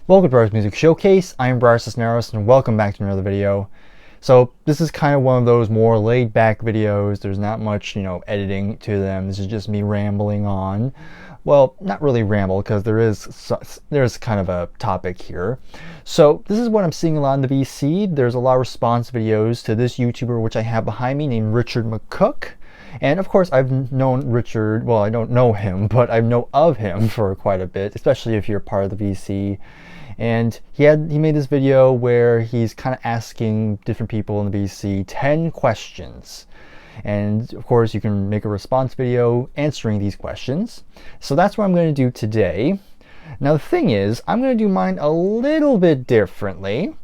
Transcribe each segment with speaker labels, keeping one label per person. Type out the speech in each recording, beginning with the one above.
Speaker 1: Welcome to Bryer's Music Showcase. I am Bryer and welcome back to another video. So this is kind of one of those more laid back videos. There's not much, editing to them. This is just me rambling on. Well, not really ramble because there's kind of a topic here. So this is what I'm seeing a lot in the VC. There's a lot of response videos to this YouTuber which I have behind me named Richard McCook. And of course, I've known Richard, well, I don't know him, but I know of him for quite a bit, especially if you're part of the VC. And he made this video where he's kind of asking different people in the VC 10 questions. And of course, you can make a response video answering these questions. So that's what I'm going to do today. Now, the thing is, I'm going to do mine a little bit differently.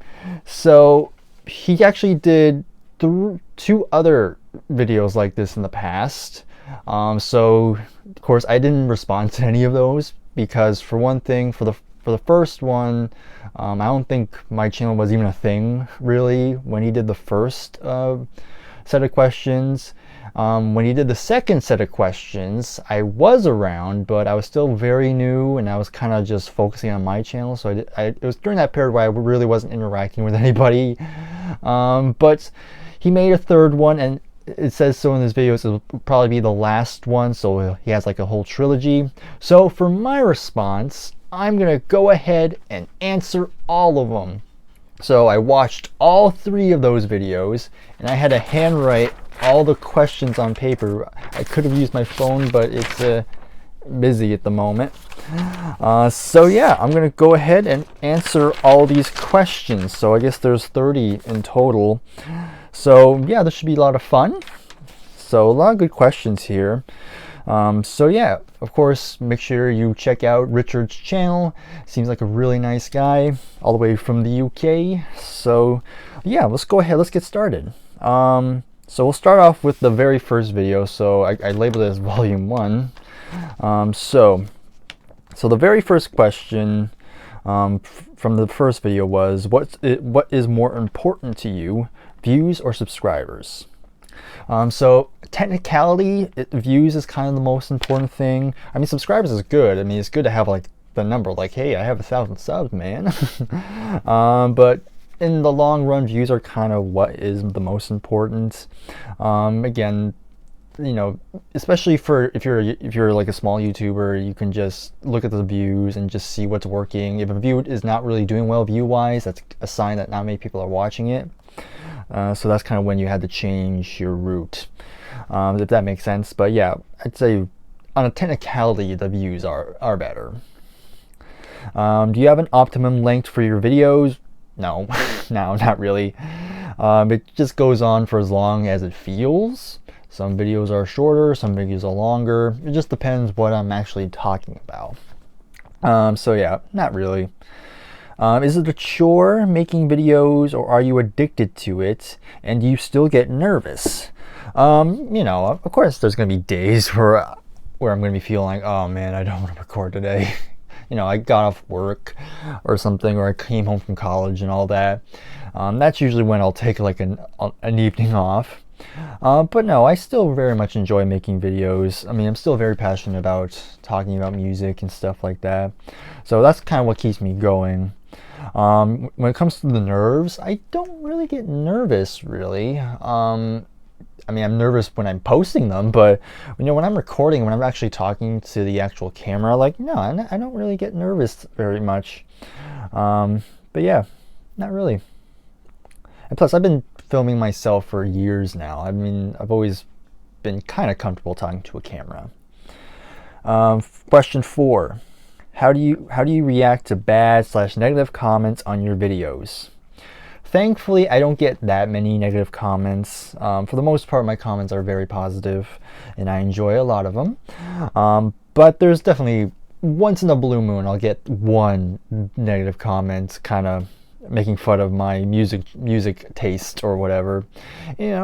Speaker 1: So he actually did two other videos like this in the past. So of course I didn't respond to any of those because, for one thing, for the first one, I don't think my channel was even a thing really when he did the first set of questions. When he did the second set of questions, I was around, but I was still very new and I was kind of just focusing on my channel. So it was during that period where I really wasn't interacting with anybody. But he made a third one, and it says so in this video, so it'll probably be the last one, so he has like a whole trilogy. So for my response, I'm gonna go ahead and answer all of them. So I watched all three of those videos, and I had to handwrite all the questions on paper. I could have used my phone, but it's busy at the moment. So yeah, I'm gonna go ahead and answer all these questions. So I guess there's 30 in total. So yeah, this should be a lot of fun. So a lot of good questions here. So yeah, of course, make sure you check out Richard's channel. Seems like a really nice guy, all the way from the UK. So yeah, let's go ahead, let's get started. So we'll start off with the very first video. So I labeled it as volume 1. So the very first question from the first video was, what is more important to you, views or subscribers? So technicality, views is kind of the most important thing. I mean, subscribers is good. I mean, it's good to have like the number, like, hey, I have 1,000 subs, man. But in the long run, views are kind of what is the most important. Again, especially if you're like a small YouTuber, you can just look at the views and just see what's working. If a view is not really doing well view-wise, that's a sign that not many people are watching it. So that's kind of when you had to change your route, if that makes sense. But yeah, I'd say on a technicality, the views are better. Do you have an optimum length for your videos? No, no, not really. It just goes on for as long as it feels. Some videos are shorter, some videos are longer. It just depends what I'm actually talking about. So yeah, not really. Is it a chore making videos, or are you addicted to it and do you still get nervous? Of course there's going to be days where I'm going to be feeling like, oh man, I don't want to record today. I got off work or something, or I came home from college and all that. That's usually when I'll take like an evening off. But no, I still very much enjoy making videos. I mean, I'm still very passionate about talking about music and stuff like that. So that's kind of what keeps me going. When it comes to the nerves, I don't really get nervous, really. I mean, I'm nervous when I'm posting them, but when I'm recording, when I'm actually talking to the actual camera, like, no, I don't really get nervous very much. But yeah, not really. And plus, I've been filming myself for years now. I mean, I've always been kind of comfortable talking to a camera. Question 4. How do you react to bad/negative comments on your videos? Thankfully, I don't get that many negative comments. For the most part, my comments are very positive, and I enjoy a lot of them. But there's definitely, once in a blue moon, I'll get one negative comment kind of making fun of my music taste or whatever.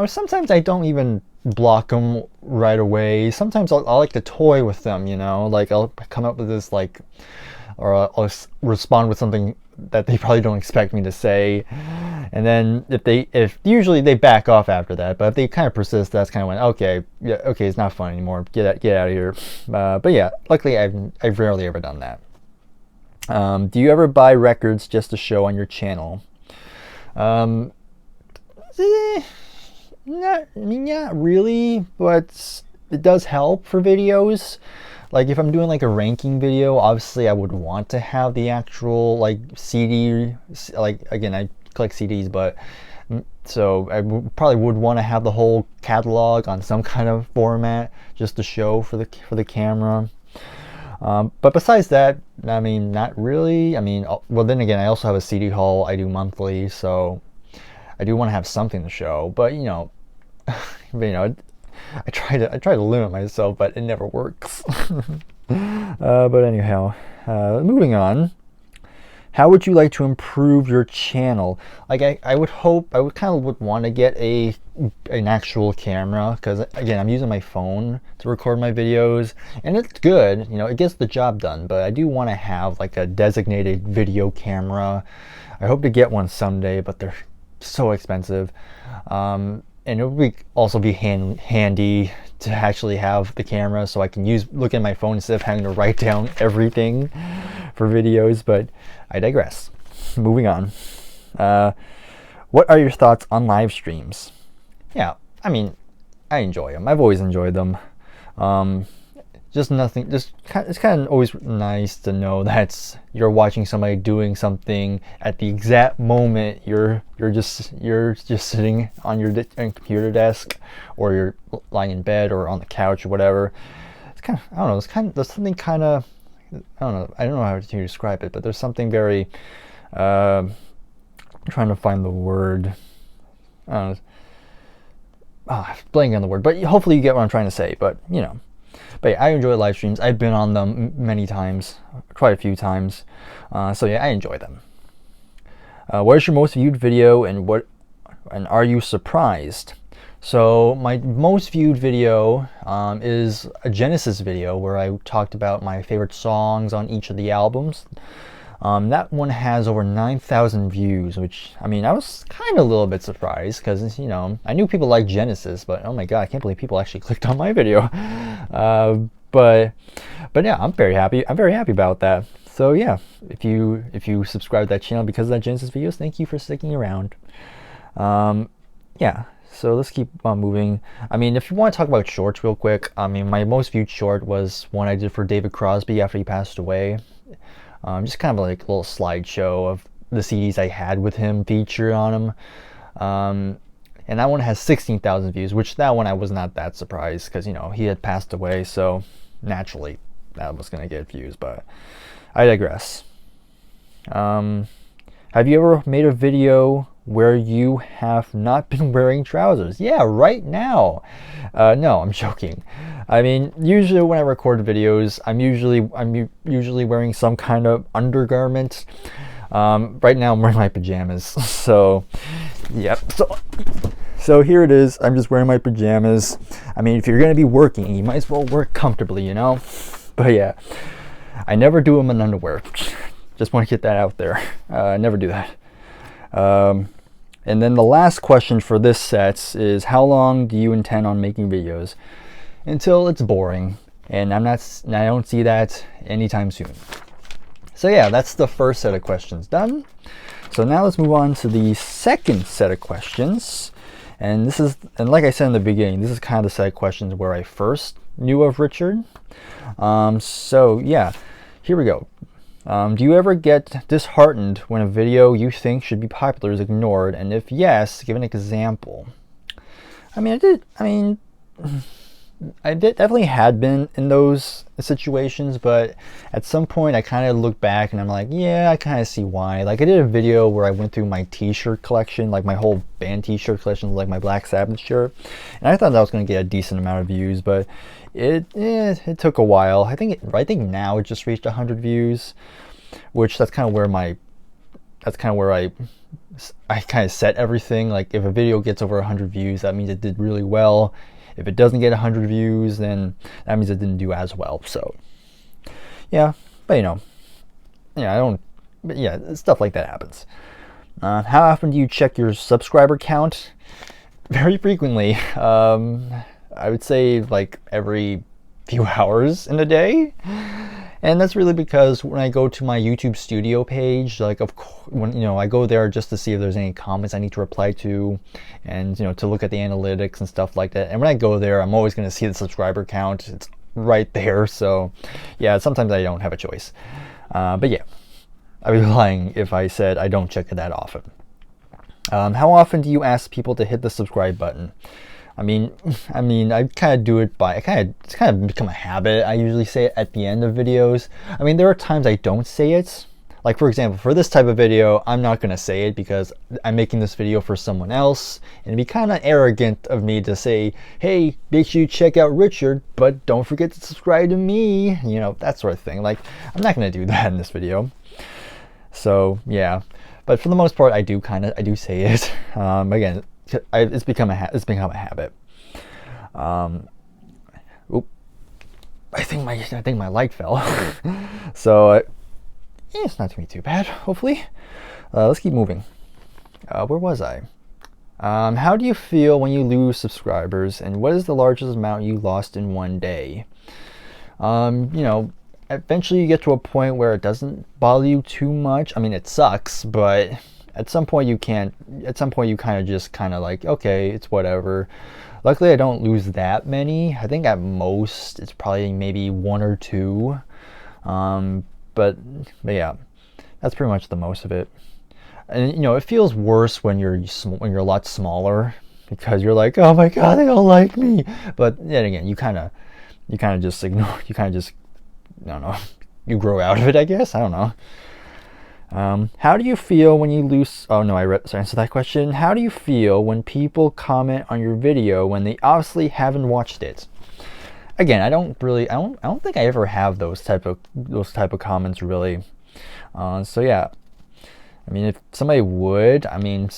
Speaker 1: Sometimes I don't even block them right away. Sometimes I'll like to toy with them, like I'll come up with this or I'll respond with something that they probably don't expect me to say, and then if usually they back off after that, but if they kind of persist, that's kind of when, okay, it's not fun anymore, get out of here. But yeah, luckily I've rarely ever done that. Do you ever buy records just to show on your channel? Um, not really, but it does help for videos. Like if I'm doing like a ranking video, obviously I would want to have the actual like CD, like again, I collect CDs, but so I probably would want to have the whole catalog on some kind of format just to show for the camera. But besides that, I mean, not really. I mean, well, then again, I also have a CD haul I do monthly, so I do want to have something to show. But I try to limit myself, but it never works. But anyhow, moving on. How would you like to improve your channel? Like I would kind of would want to get an actual camera, because again, I'm using my phone to record my videos, and it's good, it gets the job done, but I do want to have like a designated video camera. I hope to get one someday, but they're so expensive. And it would also be handy to actually have the camera so I can look at my phone instead of having to write down everything for videos. But I digress. Moving on. What are your thoughts on live streams? Yeah, I mean, I enjoy them. I've always enjoyed them. It's kind of always nice to know that you're watching somebody doing something at the exact moment you're just sitting on your computer desk, or you're lying in bed or on the couch or whatever. It's kind of, I don't know, there's something kind of, I don't know how to describe it, but there's something very I'm trying to find the word. I don't know. Blanking on the word, but hopefully you get what I'm trying to say. But But yeah, I enjoy live streams. I've been on them many times, quite a few times. So yeah, I enjoy them. What is your most viewed video, and are you surprised? So my most viewed video is a Genesis video where I talked about my favorite songs on each of the albums. That one has over 9,000 views, which, I mean, I was kind of a little bit surprised, because, I knew people like Genesis, but oh my god, I can't believe people actually clicked on my video. But yeah, I'm very happy about that. So yeah, if you subscribe to that channel because of that Genesis videos, thank you for sticking around. Yeah, so let's keep on moving. I mean, if you want to talk about shorts real quick, I mean, my most viewed short was one I did for David Crosby after he passed away. Just kind of like a little slideshow of the CDs I had with him featured on them. And that one has 16,000 views, which that one I was not that surprised, because, he had passed away, so naturally that was going to get views, but I digress. Have you ever made a video where you have not been wearing trousers? Yeah, right now. No, I'm joking. I mean, usually when I record videos, I'm usually wearing some kind of undergarment. Right now I'm wearing my pajamas. So, yep. So here it is. I'm just wearing my pajamas. I mean, if you're gonna be working, you might as well work comfortably, But yeah, I never do them in underwear. Just want to get that out there. I never do that. And then the last question for this set is, how long do you intend on making videos? Until it's boring, and I don't see that anytime soon. So yeah, that's the first set of questions done. So now let's move on to the second set of questions. And like I said in the beginning, this is kind of the set of questions where I first knew of Richard. So yeah, here we go. Do you ever get disheartened when a video you think should be popular is ignored? And if yes, give an example. I definitely had been in those situations, but at some point I kind of look back and I'm like, yeah, I kind of see why. Like, I did a video where I went through my t-shirt collection, like my whole band t-shirt collection, like my Black Sabbath shirt, and I thought that was going to get a decent amount of views, but it took a while. I think now it just reached 100 views, which that's kind of where I kind of set everything. Like, if a video gets over 100 views, that means it did really well. If it doesn't get 100 views, then that means it didn't do as well. So yeah, but stuff like that happens. How often do you check your subscriber count? Very frequently. I would say like every few hours in a day. And that's really because when I go to my YouTube Studio page, like when I go there just to see if there's any comments I need to reply to, and to look at the analytics and stuff like that. And when I go there, I'm always going to see the subscriber count. It's right there. So yeah, sometimes I don't have a choice. But yeah, I'd be lying if I said I don't check it that often. How often do you ask people to hit the subscribe button? I mean, I kind of do it it's kind of become a habit. I usually say it at the end of videos. I mean, there are times I don't say it. Like, for example, for this type of video, I'm not going to say it because I'm making this video for someone else. And it'd be kind of arrogant of me to say, hey, make sure you check out Richard, but don't forget to subscribe to me. That sort of thing. Like, I'm not going to do that in this video. So, yeah. But for the most part, I do say it. Again, it's become a habit. Oop! I think my light fell. So it's not gonna be too bad. Hopefully, let's keep moving. Where was I? How do you feel when you lose subscribers, and what is the largest amount you lost in one day? Eventually you get to a point where it doesn't bother you too much. I mean, it sucks, but at some point you kind of just like, okay, it's whatever. Luckily I don't lose that many. I think at most it's probably maybe 1 or 2. But yeah, that's pretty much the most of it. And it feels worse when you're a lot smaller, because you're like, oh my god, they don't like me. But then again, you kind of just ignore. I don't know. You grow out of it, I guess. I don't know. How do you feel when you lose? Oh no, I answered that question. How do you feel when people comment on your video when they obviously haven't watched it? Again, I don't think I ever have those type of comments really. So yeah, I mean, if somebody would, I mean,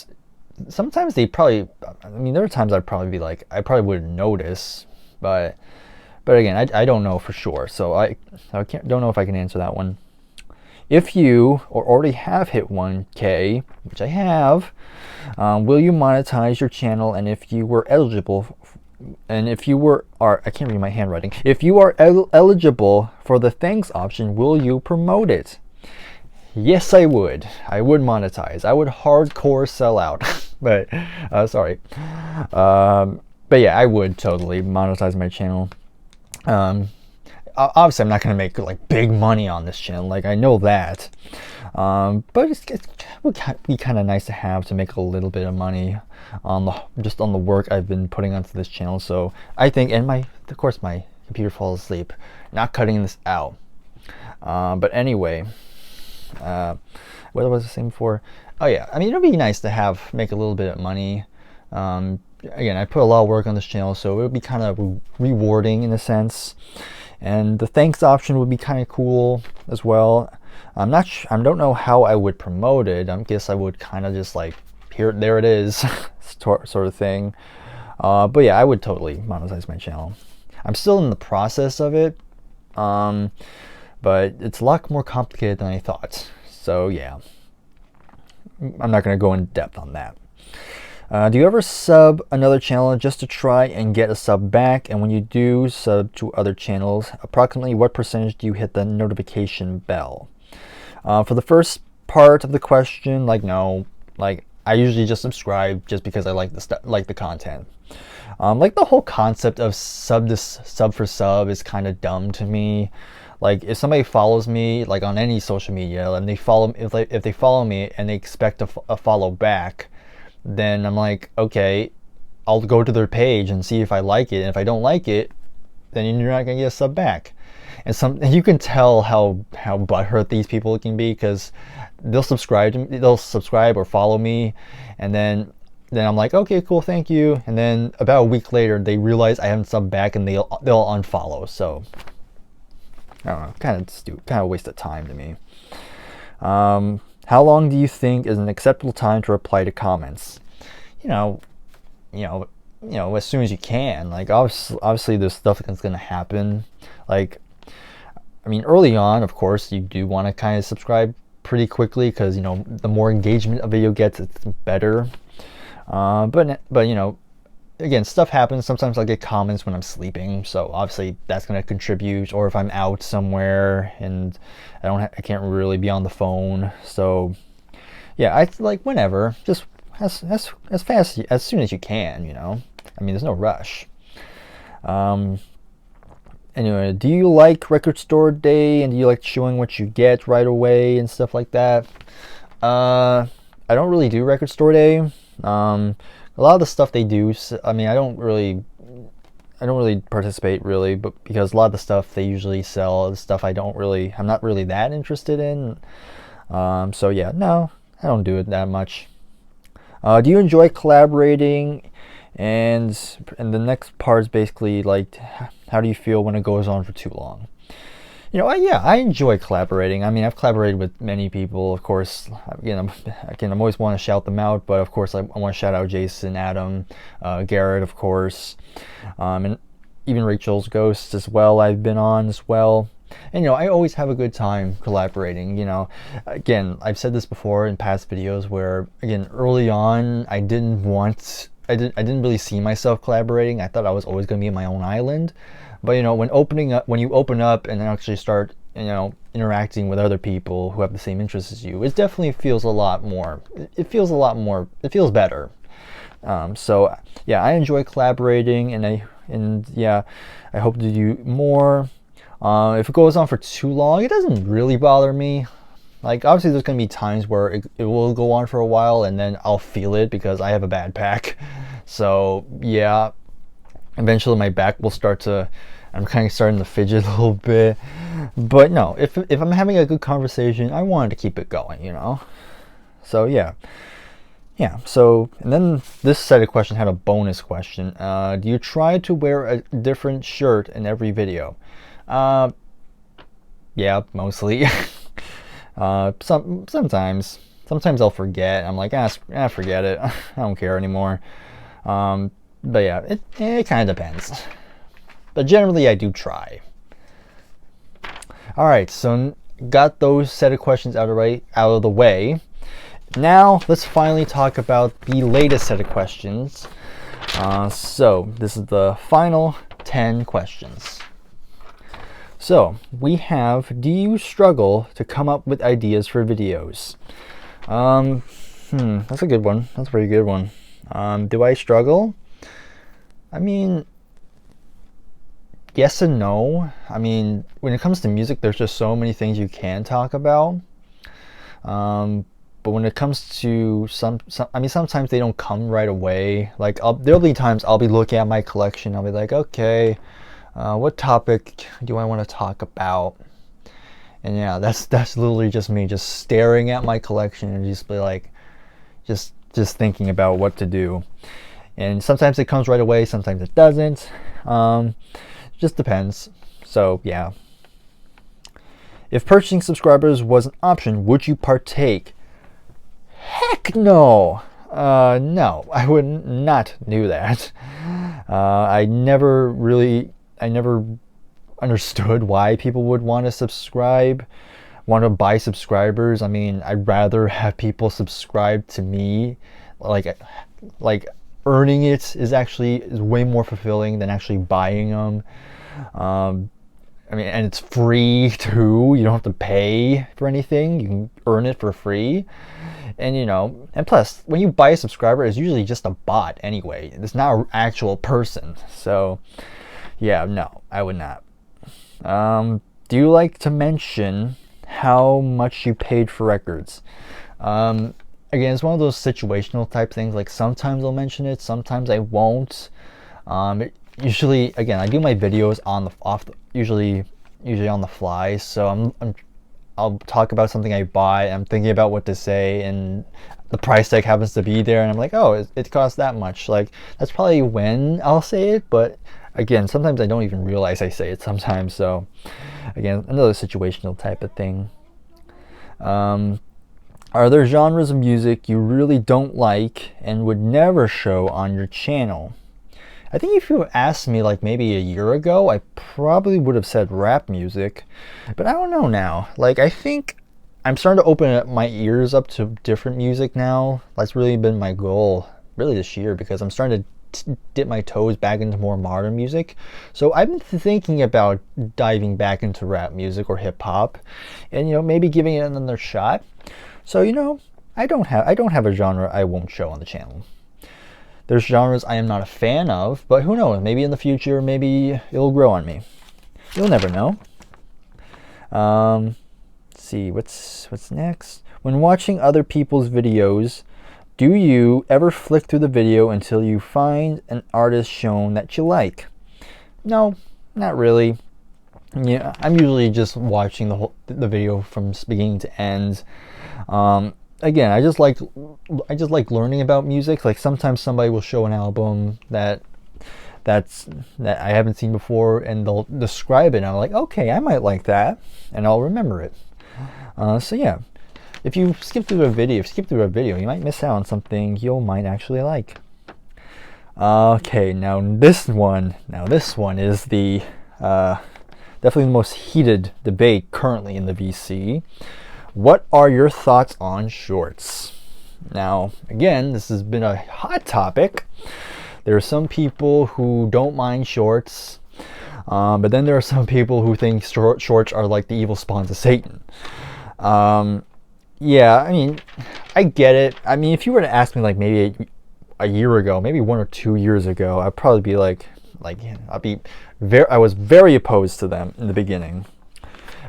Speaker 1: sometimes they probably. I mean, there are times I'd probably be like, I probably wouldn't notice, but again, I don't know for sure, so I don't know if I can answer that one. If you already have hit 1K, which I have, will you monetize your channel? And if you were eligible, I can't read my handwriting. If you are eligible for the thanks option, will you promote it? Yes, I would. I would monetize. I would hardcore sell out. But sorry. But yeah, I would totally monetize my channel. Obviously I'm not going to make like big money on this channel, like I know that, but it would be kind of nice to have to make a little bit of money on the work I've been putting onto this channel. So I think, and of course my computer falls asleep, not cutting this out. But anyway, what was I saying before? Oh yeah, I mean, it'd be nice to make a little bit of money. Again, I put a lot of work on this channel, so it would be kind of rewarding in a sense. And the thanks option would be kind of cool as well. I don't know how I would promote it. I guess I would kind of just like, there it is, sort of thing. But yeah, I would totally monetize my channel. I'm still in the process of it, but it's a lot more complicated than I thought. So yeah, I'm not going to go in depth on that. Do you ever sub another channel just to try and get a sub back? And when you do sub to other channels, approximately what percentage do you hit the notification bell? For the first part of the question, like no, like I usually just subscribe just because I like the content. Like the whole concept of sub for sub is kind of dumb to me. Like if somebody follows me like on any social media and they follow, if they follow me and they expect a follow back, then I'm like, okay, I'll go to their page and see if I like it. And if I don't like it, then you're not gonna get a sub back. And you can tell how butthurt these people can be, because they'll subscribe or follow me, and then I'm like, okay, cool, thank you. And then about a week later, they realize I haven't subbed back and they'll unfollow. So I don't know, kind of a waste of time to me. How long do you think is an acceptable time to reply to comments? As soon as you can. Like obviously there's stuff that's going to happen. Like, I mean, early on, of course, you do want to kind of subscribe pretty quickly, because the more engagement a video gets, it's better. But again, stuff happens. Sometimes I'll get comments when I'm sleeping, so obviously that's going to contribute. Or if I'm out somewhere and I can't really be on the phone. So yeah, I like whenever, just as fast as soon as you can. I mean, there's no rush. Anyway, do you like record store day, and do you like showing what you get right away and stuff like that? I don't really do record store day. A lot of the stuff they do, I mean, I don't really participate really, but because a lot of the stuff they usually sell is stuff I'm not really that interested in. So yeah, no, I don't do it that much. Do you enjoy collaborating? And the next part is basically like, how do you feel when it goes on for too long? Yeah, I enjoy collaborating. I mean, I've collaborated with many people, of course. Again, I'm always want to shout them out, but of course, I want to shout out Jason, Adam, Garrett, of course, and even Rachel's Ghost as well. I've been on as well, and I always have a good time collaborating. Again, I've said this before in past videos where, again, early on, I didn't really see myself collaborating. I thought I was always going to be on my own island. But when you open up and actually start interacting with other people who have the same interests as you, it definitely feels a lot more. It feels better. So yeah, I enjoy collaborating, and yeah, I hope to do more. If it goes on for too long, it doesn't really bother me. Like, obviously there's going to be times where it will go on for a while, and then I'll feel it because I have a bad back. So yeah, eventually my back will I'm kind of starting to fidget a little bit. But no, if I'm having a good conversation, I wanted to keep it going, So yeah. Yeah, so, and then this set of questions had a bonus question. Do you try to wear a different shirt in every video? Yeah, mostly. Sometimes I'll forget. I'm like, forget it. I don't care anymore. But yeah, it kind of depends. But generally, I do try. All right, so got those set of questions out of the way. Now let's finally talk about the latest set of questions. So this is the final 10 questions. So we have, do you struggle to come up with ideas for videos? That's a good one. That's a pretty good one. Do I struggle? I mean, yes and no. I mean, when it comes to music, there's just so many things you can talk about. But when it comes to sometimes they don't come right away. Like, there'll be times I'll be looking at my collection. I'll be like, okay, what topic do I want to talk about? And yeah, that's literally just me just staring at my collection and just be like, just thinking about what to do. And sometimes it comes right away, sometimes it doesn't. Just depends. So yeah. If purchasing subscribers was an option, would you partake? Heck no. No, I would not do that. I never understood why people would want to buy subscribers. I mean, I'd rather have people subscribe to me. Like earning it is way more fulfilling than actually buying them. I mean, and it's free too. You don't have to pay for anything. You can earn it for free. And and plus, when you buy a subscriber, it's usually just a bot anyway. It's not an actual person. So yeah, no, I would not. Do you like to mention how much you paid for records? Again, it's one of those situational type things. Like, sometimes I'll mention it, sometimes I won't. Usually, again, I do my videos usually on the fly. So I'll talk about something I buy. I'm thinking about what to say, and the price tag happens to be there, and I'm like, oh, it costs that much. Like, that's probably when I'll say it. But again, sometimes I don't even realize I say it sometimes. So again, another situational type of thing. Are there genres of music you really don't like and would never show on your channel? I think if you asked me like maybe a year ago, I probably would have said rap music, but I don't know now. Like, I think I'm starting to open up my ears up to different music now. That's really been my goal really this year, because I'm starting to dip my toes back into more modern music. So I've been thinking about diving back into rap music or hip hop, and maybe giving it another shot. So I don't have a genre I won't show on the channel. There's genres I am not a fan of, but who knows? Maybe in the future, maybe it'll grow on me. You'll never know. Let's see, what's next? When watching other people's videos, do you ever flick through the video until you find an artist shown that you like? No, not really. Yeah, I'm usually just watching the video from beginning to end. Again, I just like learning about music. Like sometimes somebody will show an album that I haven't seen before, and they'll describe it, and I'm like, okay, I might like that, and I'll remember it. So yeah, if you skip through a video, you might miss out on something you might actually like. Okay, now this one is the definitely the most heated debate currently in the VC. What are your thoughts on shorts? Now, again, this has been a hot topic. There are some people who don't mind shorts, but then there are some people who think shorts are like the evil spawns of Satan. Yeah, I mean, I get it. I mean, if you were to ask me like maybe a year ago, maybe 1 or 2 years ago, I'd probably be I was very opposed to them in the beginning.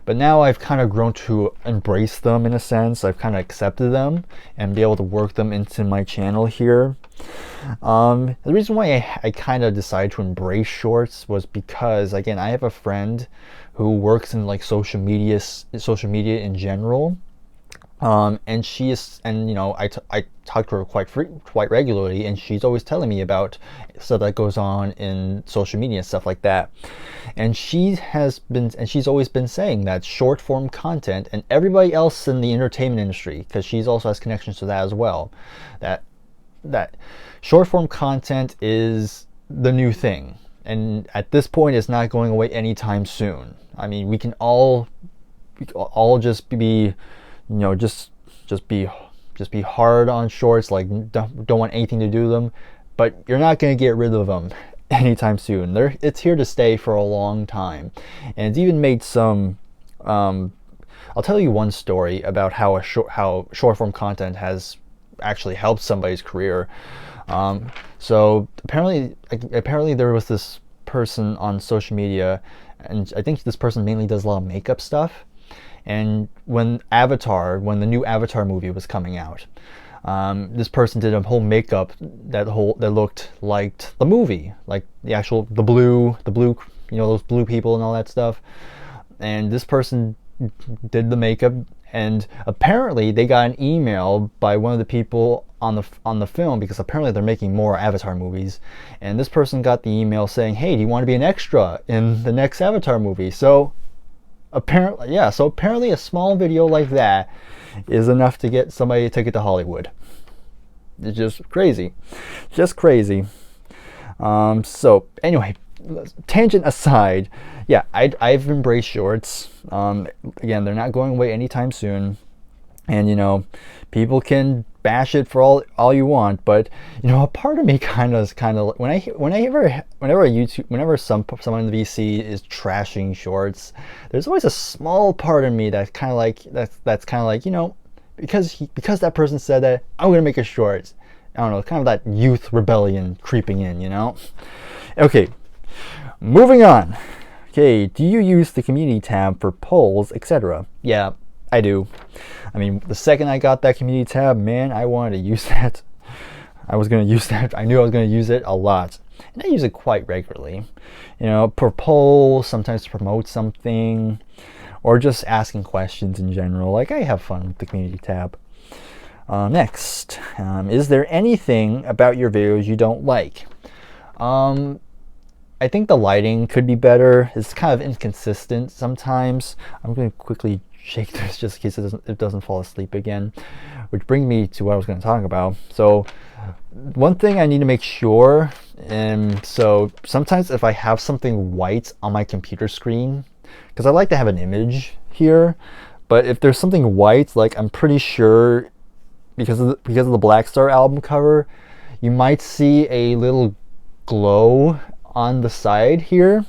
Speaker 1: But now I've kind of grown to embrace them in a sense. I've kind of accepted them and be able to work them into my channel here. The reason why I kind of decided to embrace shorts was because, again, I have a friend who works in like social media in general. And I talk to her quite regularly, and she's always telling me about stuff that goes on in social media and stuff like that. And she's always been saying that short form content, and everybody else in the entertainment industry, because she's also has connections to that as well, that short form content is the new thing, and at this point, it's not going away anytime soon. I mean, we can all just be just be hard on shorts, like don't want anything to do with them, but you're not going to get rid of them anytime soon. It's here to stay for a long time, and it's even made some I'll tell you one story about how short form content has actually helped somebody's career. So apparently there was this person on social media, and I think this person mainly does a lot of makeup stuff. And when the new Avatar movie was coming out, this person did a whole makeup that looked like the movie, like the blue, those blue people and all that stuff. And this person did the makeup, and apparently they got an email by one of the people on the film, because apparently they're making more Avatar movies. And this person got the email saying, "Hey, do you want to be an extra in the next Avatar movie?" So apparently a small video like that is enough to get somebody a ticket to Hollywood. It's just crazy. So anyway, tangent aside, yeah, I've embraced shorts. Again, they're not going away anytime soon, and people can bash it for all you want, but a part of me whenever someone in the VC is trashing shorts, there's always a small part of me that's kind of like because that person said that, I'm gonna make a short. I don't know, kind of that youth rebellion creeping in. Okay, moving on. Okay, do you use the community tab for polls, etc.? Yeah, I do. I mean, the second I got that community tab, man, I wanted to use that. I was going to use that. I knew I was going to use it a lot. And I use it quite regularly. Per poll, sometimes to promote something, or just asking questions in general. Like, I have fun with the community tab. Next, is there anything about your videos you don't like? I think the lighting could be better. It's kind of inconsistent sometimes. I'm going to quickly shake this just in case it doesn't fall asleep again, which brings me to what I was going to talk about. So one thing I need to make sure, and so sometimes if I have something white on my computer screen, because I like to have an image here, but if there's something white, like I'm pretty sure because of the Black Star album cover, you might see a little glow on the side here.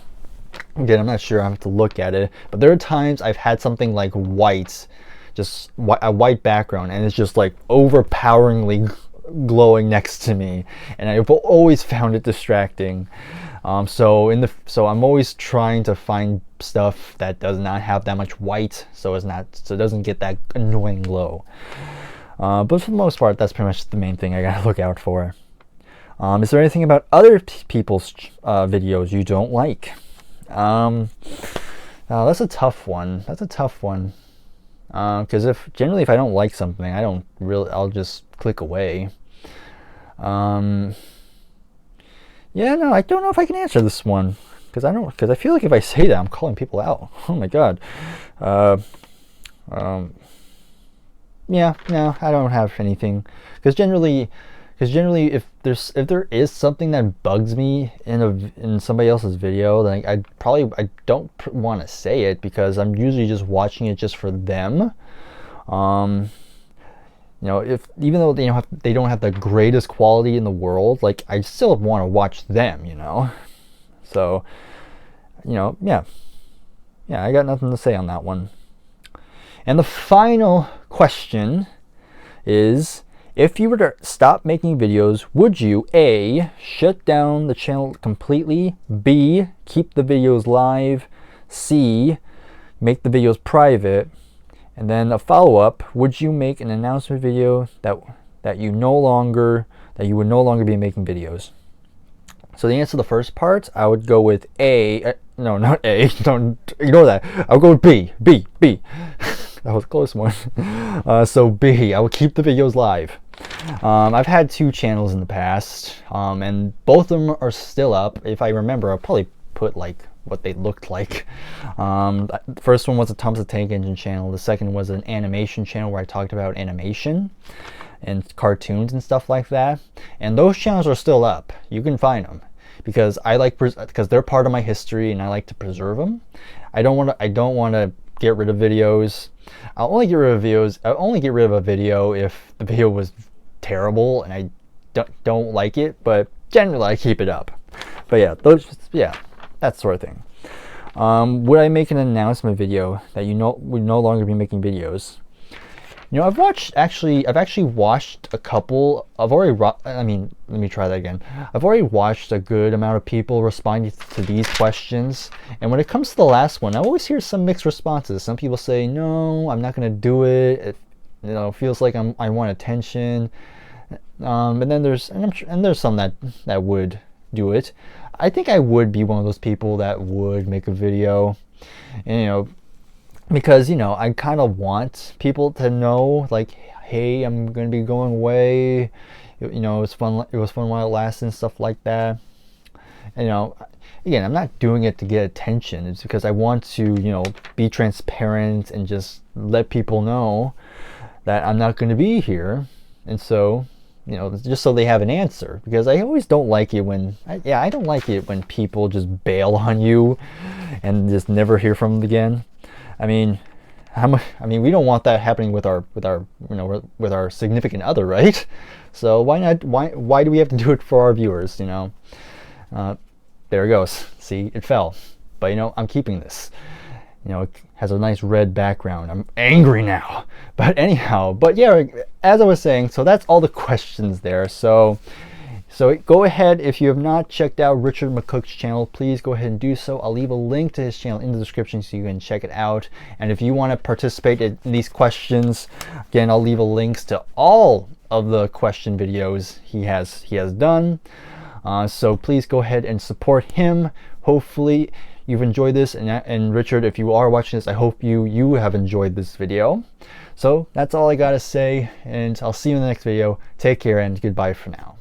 Speaker 1: Again, I'm not sure, I have to look at it, but there are times I've had something like white, just a white background, and it's just like overpoweringly glowing next to me, and I've always found it distracting. So I'm always trying to find stuff that does not have that much white, so it doesn't get that annoying glow. But for the most part, that's pretty much the main thing I gotta look out for. Is there anything about other people's videos you don't like? That's a tough one. Because generally if I don't like something, I'll just click away. Yeah, no, I don't know if I can answer this one, because I feel like if I say that, I'm calling people out. Oh my god. Yeah, no, I don't have anything, because generally if there is something that bugs me in somebody else's video, then I don't want to say it, because I'm usually just watching it just for them. You know, even though they don't have the greatest quality in the world, like, I still want to watch them, you know. So, you know, yeah, I got nothing to say on that one. And the final question is, if you were to stop making videos, would you A, shut down the channel completely, B, keep the videos live, C, make the videos private, and then a follow-up, would you make an announcement video that you would no longer be making videos? So the answer to the first part, I would go with A. No, not A. Don't ignore that. I'll go with B. That was a close one. So B, I will keep the videos live. I've had 2 channels in the past, and both of them are still up. If I remember, I'll probably put like what they looked like. The first one was a Thomas the Tank Engine channel. The second was an animation channel where I talked about animation and cartoons and stuff like that. And those channels are still up. You can find them, because because they're part of my history and I like to preserve them. I don't want to get rid of videos. I'll only get rid of a video if the video was terrible and I don't like it, but generally I keep it up. But yeah, that sort of thing. Would I make an announcement video that would no longer be making videos? You know, I've actually watched a couple. Let me try that again. I've already watched a good amount of people responding to these questions, and when it comes to the last one, I always hear some mixed responses. Some people say, no, I'm not gonna do it. It feels like I want attention. And then there's some that would do it. I think I would be one of those people that would make a video, and because I kind of want people to know, like, hey, I'm gonna be going away. It was fun while it lasted and stuff like that. And again, I'm not doing it to get attention. It's because I want to be transparent and just let people know that I'm not going to be here, and so just so they have an answer. Because I always don't like it when I don't like it when people just bail on you and just never hear from them again. I mean, we don't want that happening with our significant other, right? So why not? Why do we have to do it for our viewers? There it goes. See, it fell. But I'm keeping this. It has a nice red background. I'm angry now. But anyhow, yeah, as I was saying, so that's all the questions there. So go ahead, if you have not checked out Richard McCook's channel, please go ahead and do so. I'll leave a link to his channel in the description so you can check it out. And if you want to participate in these questions, again, I'll leave links to all of the question videos he has done. So please go ahead and support him. Hopefully you've enjoyed this, and Richard, if you are watching this, I hope you have enjoyed this video. So that's all I gotta say, and I'll see you in the next video. Take care and goodbye for now.